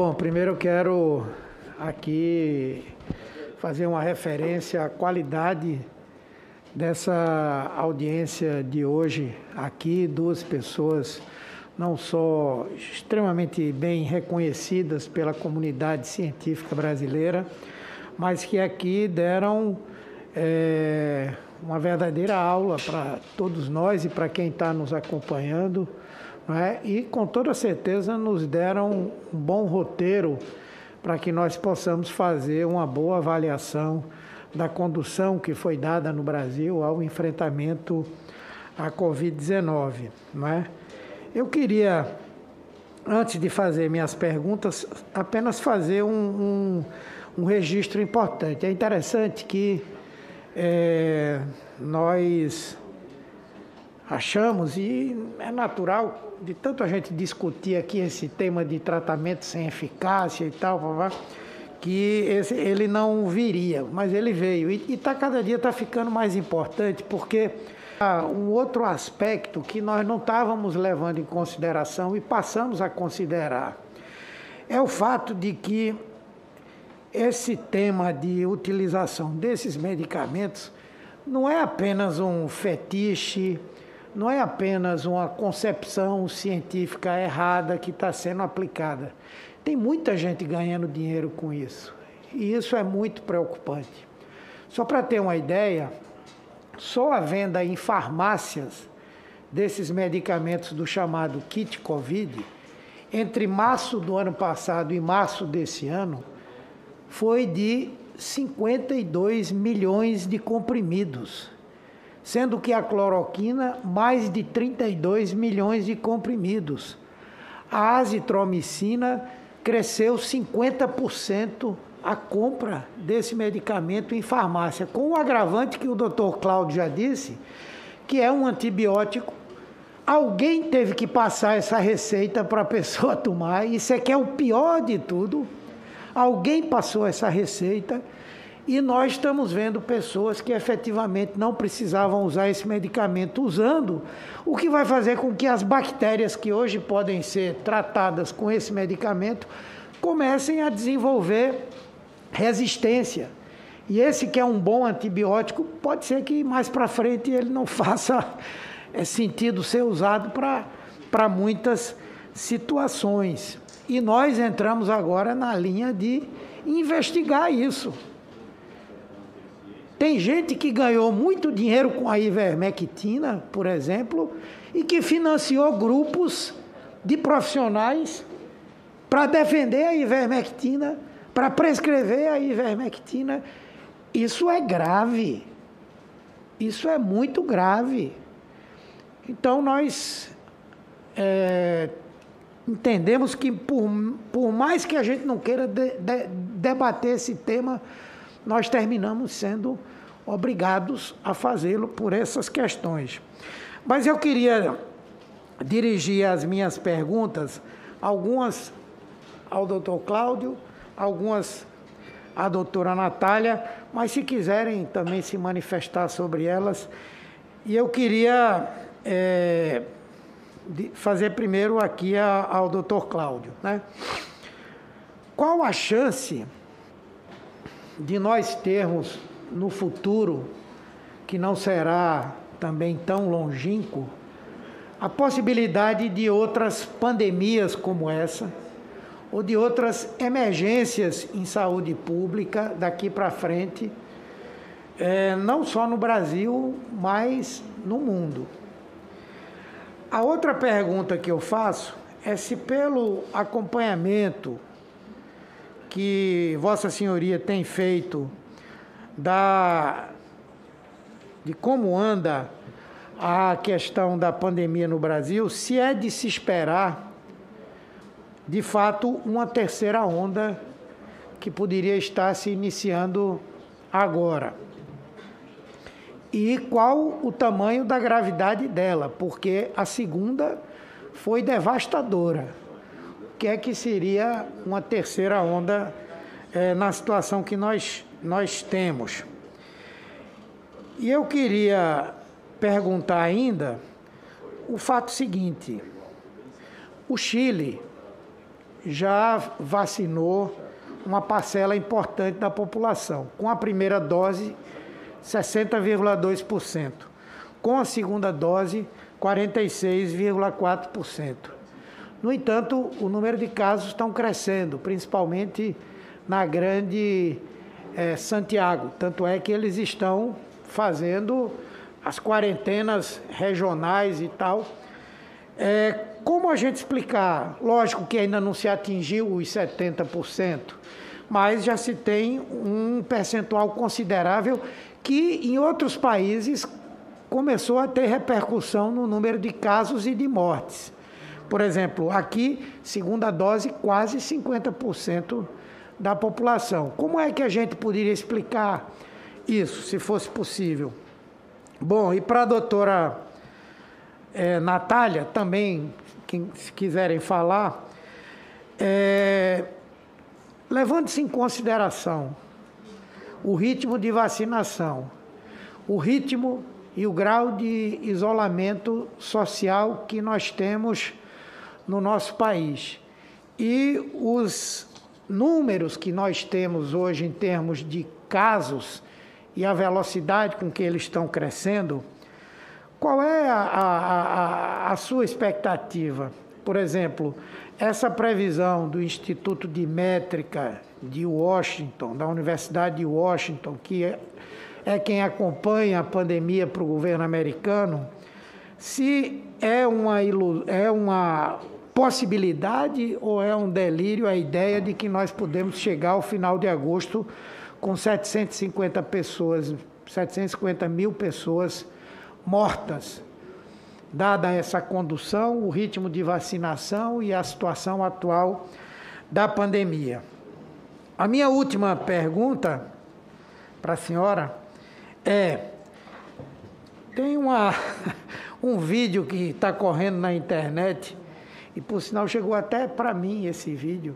Bom, primeiro eu quero aqui fazer uma referência à qualidade dessa audiência de hoje aqui, duas pessoas não só extremamente bem reconhecidas pela comunidade científica brasileira, mas que aqui deram uma verdadeira aula para todos nós e para quem está nos acompanhando, não é? E com toda certeza nos deram um bom roteiro para que nós possamos fazer uma boa avaliação da condução que foi dada no Brasil ao enfrentamento à Covid-19, não é? Eu queria, antes de fazer minhas perguntas, apenas fazer um registro importante. É interessante que nós achamos, e é natural, de tanto a gente discutir aqui esse tema de tratamento sem eficácia e tal, que ele não viria, mas ele veio. E cada dia está ficando mais importante, porque um outro aspecto que nós não estávamos levando em consideração e passamos a considerar é o fato de que esse tema de utilização desses medicamentos não é apenas um fetiche, não é apenas uma concepção científica errada que está sendo aplicada. Tem muita gente ganhando dinheiro com isso, e isso é muito preocupante. Só para ter uma ideia, só a venda em farmácias desses medicamentos do chamado kit Covid, entre março do ano passado e março desse ano, foi de 52 milhões de comprimidos, sendo que a cloroquina, mais de 32 milhões de comprimidos. A azitromicina cresceu 50% a compra desse medicamento em farmácia, com o agravante que o Dr. Cláudio já disse, que é um antibiótico. Alguém teve que passar essa receita para a pessoa tomar, isso é que é o pior de tudo. Alguém passou essa receita e nós estamos vendo pessoas que efetivamente não precisavam usar esse medicamento usando, o que vai fazer com que as bactérias que hoje podem ser tratadas com esse medicamento comecem a desenvolver resistência. E esse que é um bom antibiótico, pode ser que mais para frente ele não faça sentido ser usado para muitas situações. E nós entramos agora na linha de investigar isso. Tem gente que ganhou muito dinheiro com a ivermectina, por exemplo, e que financiou grupos de profissionais para defender a ivermectina, para prescrever a ivermectina. Isso é grave. Isso é muito grave. Então, nós entendemos que, por mais que a gente não queira debater esse tema, nós terminamos sendo obrigados a fazê-lo por essas questões. Mas eu queria dirigir as minhas perguntas, algumas ao doutor Cláudio, algumas à doutora Natália, mas se quiserem também se manifestar sobre elas. E eu queria fazer primeiro aqui ao doutor Cláudio, né? Qual a chance de nós termos no futuro, que não será também tão longínquo, a possibilidade de outras pandemias como essa, ou de outras emergências em saúde pública daqui para frente, não só no Brasil, mas no mundo? A outra pergunta que eu faço é se, pelo acompanhamento que Vossa Senhoria tem feito de como anda a questão da pandemia no Brasil, se é de se esperar, de fato, uma terceira onda que poderia estar se iniciando agora. E qual o tamanho da gravidade dela, porque a segunda foi devastadora. O que é que seria uma terceira onda na situação que nós temos? E eu queria perguntar ainda o fato seguinte: o Chile já vacinou uma parcela importante da população. Com a primeira dose, 60,2%. Com a segunda dose, 46,4%. No entanto, o número de casos estão crescendo, principalmente na grande Santiago. Tanto é que eles estão fazendo as quarentenas regionais e tal. Como a gente explicar? Lógico que ainda não se atingiu os 70%, mas já se tem um percentual considerável que em outros países começou a ter repercussão no número de casos e de mortes. Por exemplo, aqui, segunda dose, quase 50% da população. Como é que a gente poderia explicar isso, se fosse possível? Bom, e para a doutora Natália, também, se quiserem falar, levando-se em consideração o ritmo de vacinação, o ritmo e o grau de isolamento social que nós temos no nosso país e os números que nós temos hoje em termos de casos e a velocidade com que eles estão crescendo, qual é a sua expectativa? Por exemplo, essa previsão do Instituto de Métrica de Washington, da Universidade de Washington, que é quem acompanha a pandemia para o governo americano, se é uma possibilidade ou é um delírio a ideia de que nós podemos chegar ao final de agosto com 750 mil pessoas mortas, dada essa condução, o ritmo de vacinação e a situação atual da pandemia. A minha última pergunta para a senhora tem um vídeo que está correndo na internet, e por sinal chegou até para mim esse vídeo,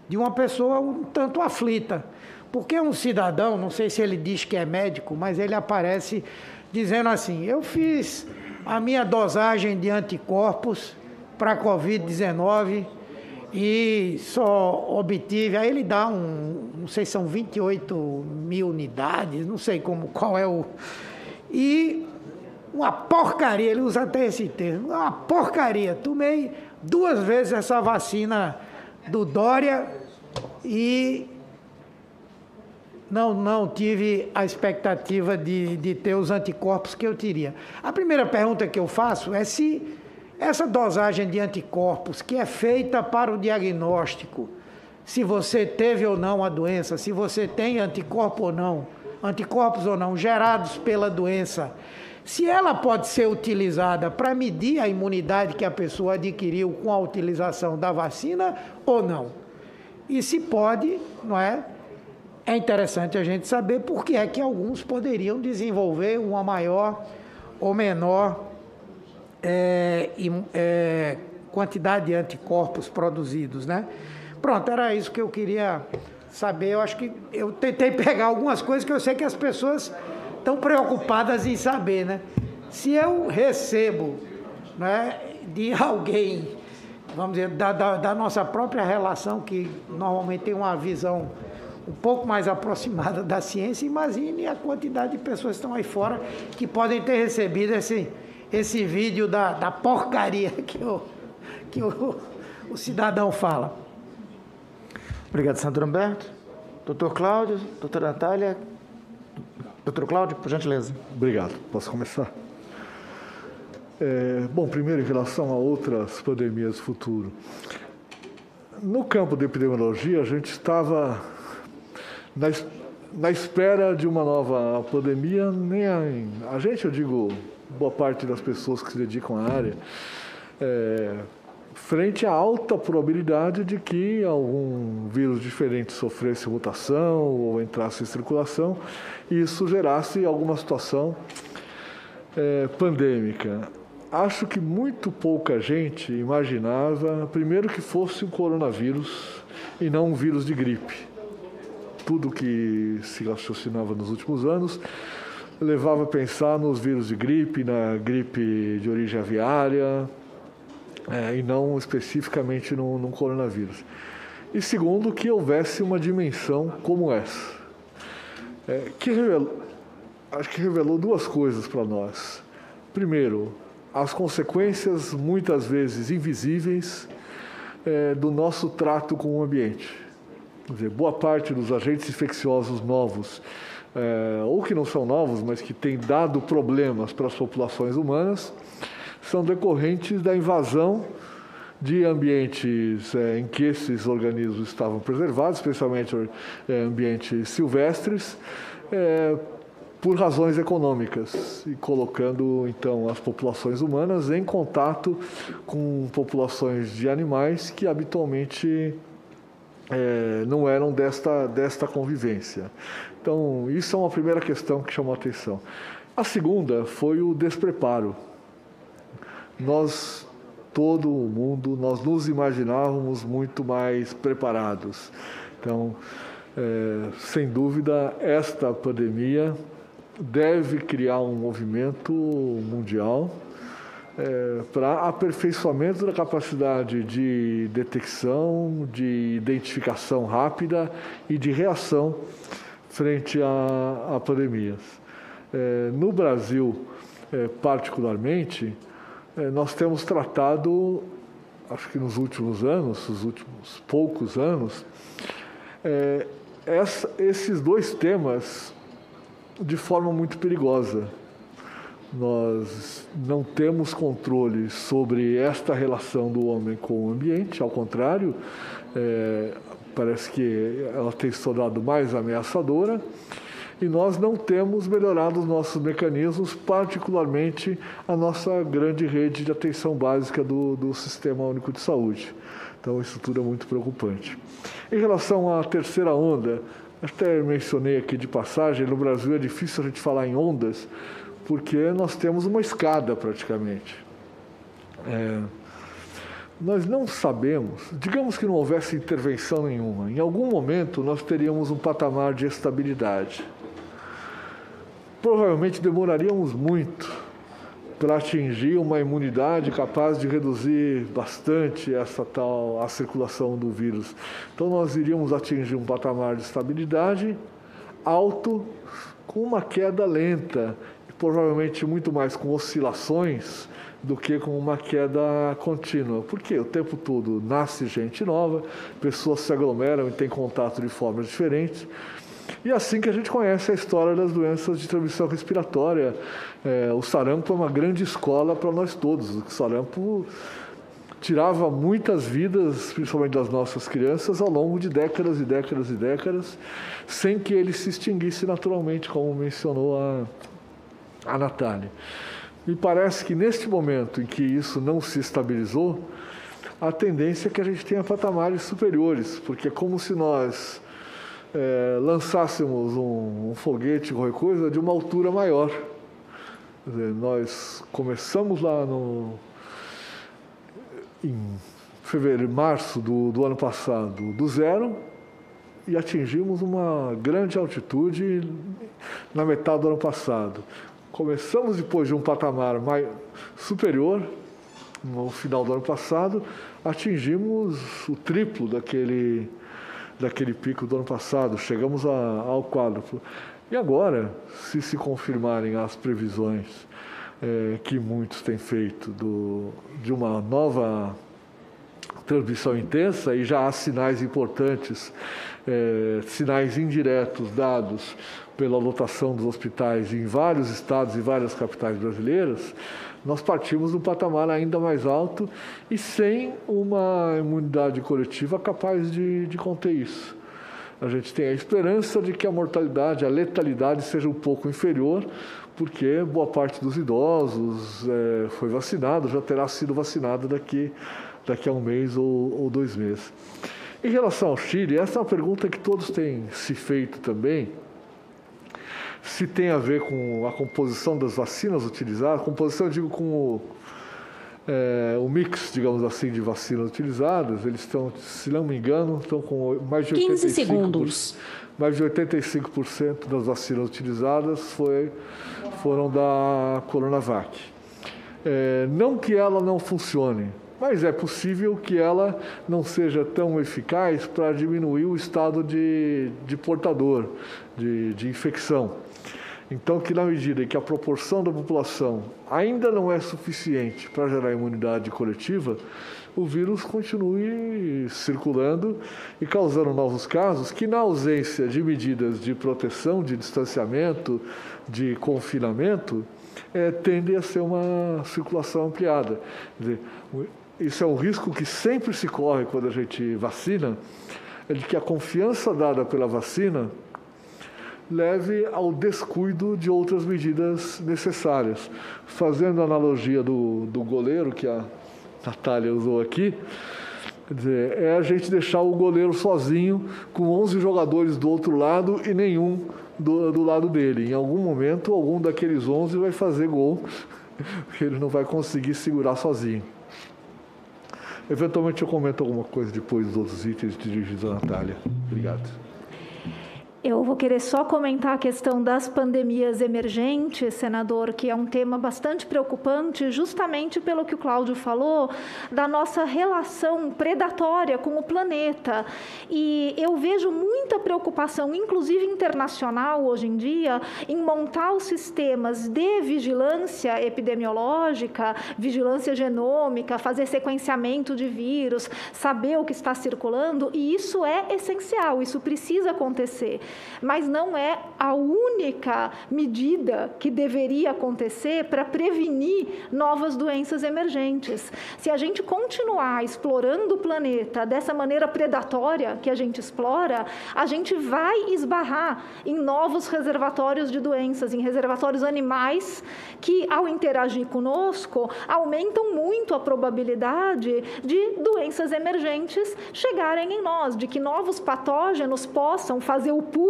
de uma pessoa um tanto aflita, porque um cidadão, não sei se ele diz que é médico, mas ele aparece dizendo assim: eu fiz a minha dosagem de anticorpos para a Covid-19 e só obtive, aí ele dá não sei se são 28 mil unidades, não sei qual é e uma porcaria, ele usa até esse termo, uma porcaria, tomei 2 vezes essa vacina do Dória e não tive a expectativa de ter os anticorpos que eu teria. A primeira pergunta que eu faço é se essa dosagem de anticorpos, que é feita para o diagnóstico, se você teve ou não a doença, se você tem anticorpos ou não, gerados pela doença, se ela pode ser utilizada para medir a imunidade que a pessoa adquiriu com a utilização da vacina ou não. E se pode, não é? É interessante a gente saber por que é que alguns poderiam desenvolver uma maior ou menor quantidade de anticorpos produzidos, né? Pronto, era isso que eu queria saber. Eu acho que eu tentei pegar algumas coisas que eu sei que as pessoas estão preocupadas em saber, né? Se eu recebo, né, de alguém, vamos dizer, da nossa própria relação, que normalmente tem uma visão um pouco mais aproximada da ciência, imagine a quantidade de pessoas que estão aí fora que podem ter recebido esse vídeo da porcaria que o cidadão fala. Obrigado, senador Humberto. Doutor Cláudio, doutora Natália. Doutor Cláudio, por gentileza. Obrigado. Posso começar? Bom, primeiro, em relação a outras pandemias do futuro. No campo da epidemiologia, a gente estava na espera de uma nova pandemia. A gente, eu digo, boa parte das pessoas que se dedicam à área, frente à alta probabilidade de que algum vírus diferente sofresse mutação ou entrasse em circulação e isso gerasse alguma situação pandêmica. Acho que muito pouca gente imaginava, primeiro, que fosse um coronavírus e não um vírus de gripe. Tudo que se raciocinava nos últimos anos levava a pensar nos vírus de gripe, na gripe de origem aviária, e não especificamente no coronavírus. E segundo, que houvesse uma dimensão como essa, acho que revelou duas coisas para nós. Primeiro, as consequências muitas vezes invisíveis do nosso trato com o ambiente. Quer dizer, boa parte dos agentes infecciosos novos, ou que não são novos, mas que têm dado problemas para as populações humanas, são decorrentes da invasão de ambientes em que esses organismos estavam preservados, especialmente ambientes silvestres, por razões econômicas, e colocando, então, as populações humanas em contato com populações de animais que habitualmente não eram desta convivência. Então, isso é uma primeira questão que chamou a atenção. A segunda foi o despreparo. Todo mundo, nós nos imaginávamos muito mais preparados. Então, sem dúvida, esta pandemia deve criar um movimento mundial para aperfeiçoamento da capacidade de detecção, de identificação rápida e de reação frente a pandemias. No Brasil, particularmente, nós temos tratado, acho que nos últimos anos, os últimos poucos anos, esses dois temas de forma muito perigosa. Nós não temos controle sobre esta relação do homem com o ambiente, ao contrário, parece que ela tem se tornado mais ameaçadora, e nós não temos melhorado os nossos mecanismos, particularmente a nossa grande rede de atenção básica do Sistema Único de Saúde. Então, isso tudo é muito preocupante. Em relação à terceira onda, até mencionei aqui de passagem, no Brasil é difícil a gente falar em ondas, porque nós temos uma escada praticamente. Nós não sabemos, digamos que não houvesse intervenção nenhuma, em algum momento nós teríamos um patamar de estabilidade. Provavelmente demoraríamos muito para atingir uma imunidade capaz de reduzir bastante a circulação do vírus. Então nós iríamos atingir um patamar de estabilidade alto, com uma queda lenta, e provavelmente muito mais com oscilações do que com uma queda contínua. Porque o tempo todo nasce gente nova, pessoas se aglomeram e têm contato de formas diferentes. E assim que a gente conhece a história das doenças de transmissão respiratória. O sarampo é uma grande escola para nós todos. O sarampo tirava muitas vidas, principalmente das nossas crianças, ao longo de décadas e décadas e décadas, sem que ele se extinguisse naturalmente, como mencionou a Natália. Me parece que neste momento em que isso não se estabilizou, a tendência é que a gente tenha patamares superiores, porque é como se nós lançássemos um foguete, qualquer coisa, de uma altura maior. Quer dizer, nós começamos lá em fevereiro, março do ano passado, do zero, e atingimos uma grande altitude na metade do ano passado. Começamos depois de um patamar superior, no final do ano passado, atingimos o triplo daquele pico do ano passado, chegamos ao quádruplo. E agora, se confirmarem as previsões que muitos têm feito de uma nova transmissão intensa, e já há sinais importantes, sinais indiretos dados pela lotação dos hospitais em vários estados e várias capitais brasileiras, nós partimos de um patamar ainda mais alto e sem uma imunidade coletiva capaz de conter isso. A gente tem a esperança de que a mortalidade, a letalidade seja um pouco inferior, porque boa parte dos idosos foi vacinado, já terá sido vacinado daqui a um mês ou 2 meses. Em relação ao Chile, essa é uma pergunta que todos têm se feito também, se tem a ver com a composição das vacinas utilizadas. Composição, eu digo, com o mix, digamos assim, de vacinas utilizadas. Eles estão, se não me engano, estão com mais de 15 segundos. Mais de 85% das vacinas utilizadas foram da Coronavac. Não que ela não funcione, mas é possível que ela não seja tão eficaz para diminuir o estado de portador, de infecção. Então, que na medida em que a proporção da população ainda não é suficiente para gerar imunidade coletiva, o vírus continue circulando e causando novos casos que, na ausência de medidas de proteção, de distanciamento, de confinamento, tendem a ser uma circulação ampliada. Quer dizer, isso é um risco que sempre se corre quando a gente vacina, é de que a confiança dada pela vacina leve ao descuido de outras medidas necessárias. Fazendo a analogia do goleiro que a Natália usou aqui, quer dizer, é a gente deixar o goleiro sozinho com 11 jogadores do outro lado e nenhum do lado dele. Em algum momento, algum daqueles 11 vai fazer gol, porque ele não vai conseguir segurar sozinho. Eventualmente eu comento alguma coisa depois dos outros itens dirigidos à Natália. Obrigado. Eu vou querer só comentar a questão das pandemias emergentes, senador, que é um tema bastante preocupante, justamente pelo que o Cláudio falou, da nossa relação predatória com o planeta. E eu vejo muita preocupação, inclusive internacional, hoje em dia, em montar os sistemas de vigilância epidemiológica, vigilância genômica, fazer sequenciamento de vírus, saber o que está circulando, e isso é essencial, isso precisa acontecer. Mas não é a única medida que deveria acontecer para prevenir novas doenças emergentes. Se a gente continuar explorando o planeta dessa maneira predatória que a gente explora, a gente vai esbarrar em novos reservatórios de doenças, em reservatórios animais que, ao interagir conosco, aumentam muito a probabilidade de doenças emergentes chegarem em nós, de que novos patógenos possam fazer o pulo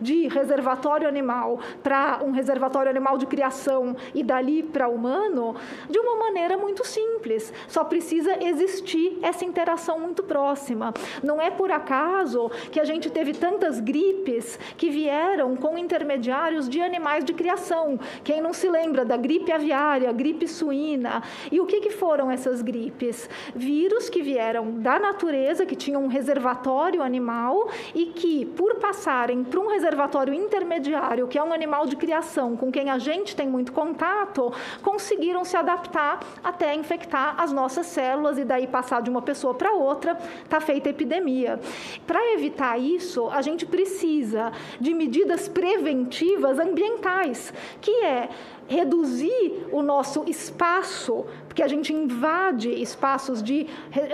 de reservatório animal para um reservatório animal de criação e dali para humano, de uma maneira muito simples. Só precisa existir essa interação muito próxima. Não é por acaso que a gente teve tantas gripes que vieram com intermediários de animais de criação. Quem não se lembra da gripe aviária, gripe suína? E o que foram essas gripes? Vírus que vieram da natureza, que tinham um reservatório animal e que, por passarem para um reservatório intermediário, que é um animal de criação com quem a gente tem muito contato, conseguiram se adaptar até infectar as nossas células e daí passar de uma pessoa para outra, está feita epidemia. Para evitar isso, a gente precisa de medidas preventivas ambientais, que é reduzir o nosso espaço, porque a gente invade espaços de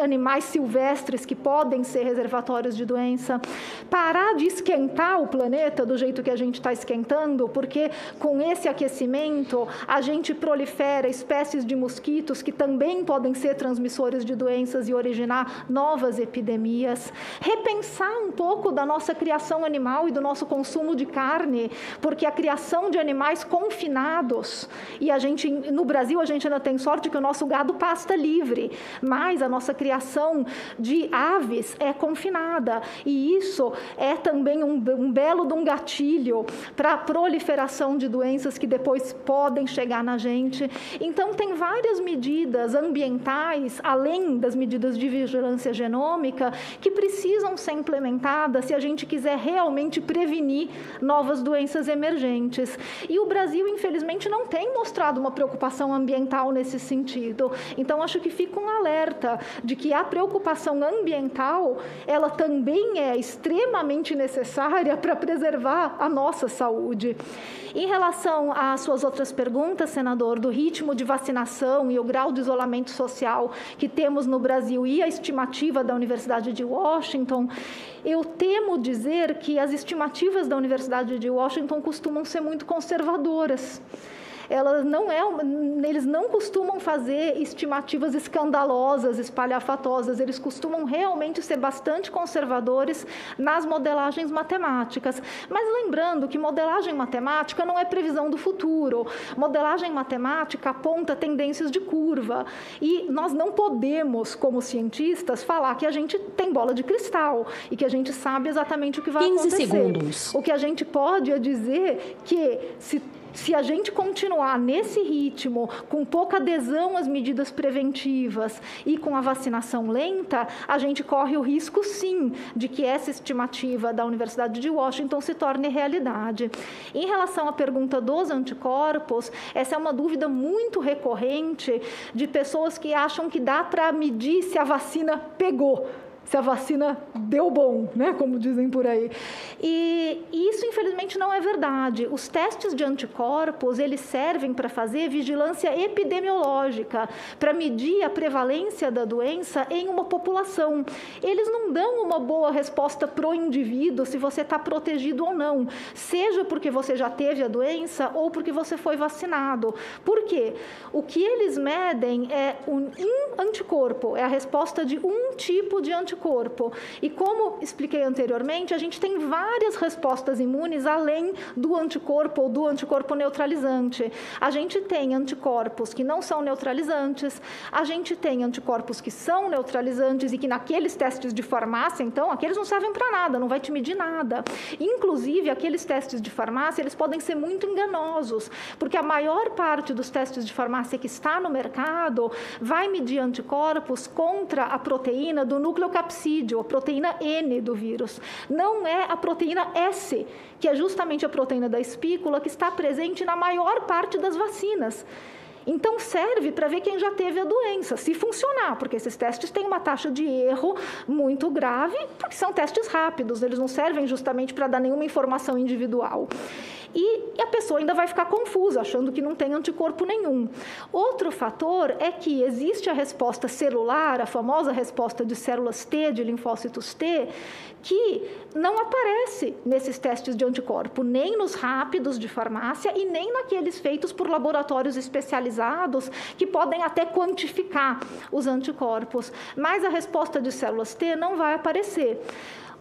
animais silvestres que podem ser reservatórios de doença, parar de esquentar o planeta do jeito que a gente está esquentando, porque com esse aquecimento a gente prolifera espécies de mosquitos que também podem ser transmissores de doenças e originar novas epidemias, repensar um pouco da nossa criação animal e do nosso consumo de carne, porque a criação de animais confinados, e a gente, no Brasil, a gente ainda tem sorte que o nosso gado pasta livre, mas a nossa criação de aves é confinada, e isso é também um belo de um gatilho para a proliferação de doenças que depois podem chegar na gente. Então, tem várias medidas ambientais, além das medidas de vigilância genômica, que precisam ser implementadas se a gente quiser realmente prevenir novas doenças emergentes. E o Brasil, infelizmente, não tem mostrado uma preocupação ambiental nesse sentido. Então, acho que fica um alerta de que a preocupação ambiental, ela também é extremamente necessária para preservar a nossa saúde. Em relação às suas outras perguntas, senador, do ritmo de vacinação e o grau de isolamento social que temos no Brasil e a estimativa da Universidade de Washington, eu temo dizer que as estimativas da Universidade de Washington costumam ser muito conservadoras. Eles não costumam fazer estimativas escandalosas, espalhafatosas, eles costumam realmente ser bastante conservadores nas modelagens matemáticas. Mas lembrando que modelagem matemática não é previsão do futuro, modelagem matemática aponta tendências de curva, e nós não podemos, como cientistas, falar que a gente tem bola de cristal e que a gente sabe exatamente o que vai acontecer. 15 segundos. O que a gente pode é dizer que, se se a gente continuar nesse ritmo, com pouca adesão às medidas preventivas e com a vacinação lenta, a gente corre o risco, sim, de que essa estimativa da Universidade de Washington se torne realidade. Em relação à pergunta dos anticorpos, essa é uma dúvida muito recorrente de pessoas que acham que dá para medir se a vacina pegou, se a vacina deu bom, né, como dizem por aí. E isso, infelizmente, não é verdade. Os testes de anticorpos, eles servem para fazer vigilância epidemiológica, para medir a prevalência da doença em uma população. Eles não dão uma boa resposta para o indivíduo se você está protegido ou não, seja porque você já teve a doença ou porque você foi vacinado. Por quê? O que eles medem é um anticorpo, é a resposta de um tipo de anticorpo. E como expliquei anteriormente, a gente tem várias respostas imunes além do anticorpo ou do anticorpo neutralizante. A gente tem anticorpos que não são neutralizantes, a gente tem anticorpos que são neutralizantes e que naqueles testes de farmácia, então, aqueles não servem para nada, não vai te medir nada. Inclusive, aqueles testes de farmácia, eles podem ser muito enganosos, porque a maior parte dos testes de farmácia que está no mercado vai medir anticorpos contra a proteína do nucleocapsídeo, a proteína N do vírus. Não é a proteína S, que é justamente a proteína da espícula que está presente na maior parte das vacinas. Então, serve para ver quem já teve a doença, se funcionar, porque esses testes têm uma taxa de erro muito grave, porque são testes rápidos, eles não servem justamente para dar nenhuma informação individual. E a pessoa ainda vai ficar confusa, achando que não tem anticorpo nenhum. Outro fator é que existe a resposta celular, a famosa resposta de células T, de linfócitos T, que não aparece nesses testes de anticorpo, nem nos rápidos de farmácia e nem naqueles feitos por laboratórios especializados que podem até quantificar os anticorpos. Mas a resposta de células T não vai aparecer.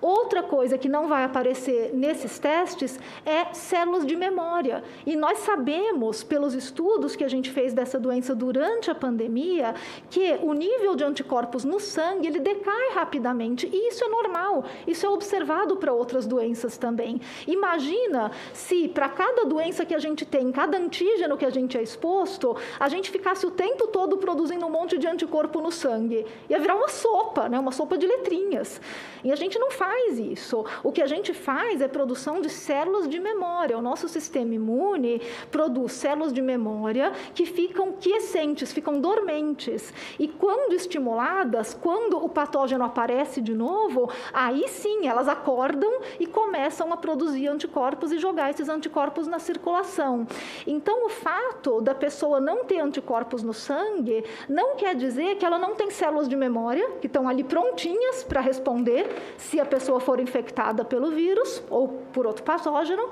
Outra coisa que não vai aparecer nesses testes é células de memória. E nós sabemos, pelos estudos que a gente fez dessa doença durante a pandemia, que o nível de anticorpos no sangue, ele decai rapidamente. E isso é normal, isso é observado para outras doenças também. Imagina se para cada doença que a gente tem, cada antígeno que a gente é exposto, a gente ficasse o tempo todo produzindo um monte de anticorpo no sangue. Ia virar uma sopa, né? Uma sopa de letrinhas. E a gente não faz isso. O que a gente faz é produção de células de memória. O nosso sistema imune produz células de memória que ficam quiescentes, ficam dormentes. E quando estimuladas, quando o patógeno aparece de novo, aí sim elas acordam e começam a produzir anticorpos e jogar esses anticorpos na circulação. Então, o fato da pessoa não ter anticorpos no sangue não quer dizer que ela não tem células de memória que estão ali prontinhas para responder se a pessoa for infectada pelo vírus ou por outro patógeno,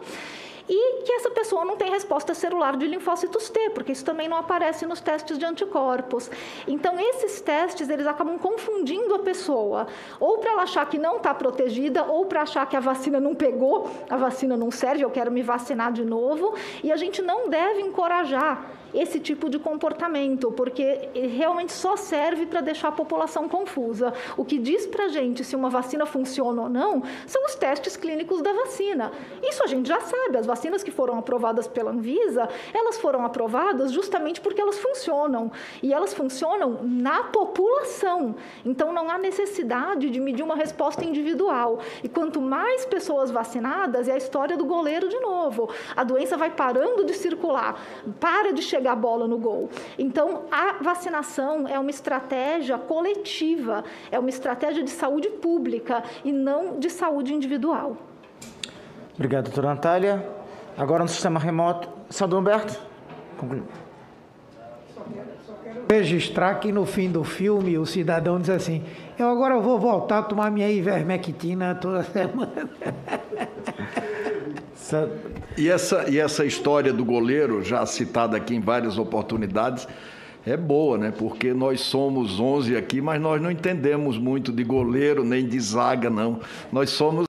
e que essa pessoa não tem resposta celular de linfócitos T, porque isso também não aparece nos testes de anticorpos. Então, esses testes, eles acabam confundindo a pessoa, ou para ela achar que não está protegida, ou para achar que a vacina não pegou, a vacina não serve, eu quero me vacinar de novo, e a gente não deve encorajar esse tipo de comportamento, porque realmente só serve para deixar a população confusa. O que diz para a gente se uma vacina funciona ou não são os testes clínicos da vacina. Isso a gente já sabe, as vacinas que foram aprovadas pela Anvisa, elas foram aprovadas justamente porque elas funcionam, e elas funcionam na população. Então, não há necessidade de medir uma resposta individual. E quanto mais pessoas vacinadas, é a história do goleiro de novo. A doença vai parando de circular, para de chegar a bola no gol. Então, a vacinação é uma estratégia coletiva, é uma estratégia de saúde pública e não de saúde individual. Obrigado, doutora Natália. Agora no sistema remoto, senador Humberto. Conclui. Registrar que no fim do filme o cidadão diz assim: eu agora vou voltar a tomar minha ivermectina toda semana. E essa história do goleiro, já citada aqui em várias oportunidades, é boa, né? Porque nós somos 11 aqui, mas nós não entendemos muito de goleiro nem de zaga, não. Nós somos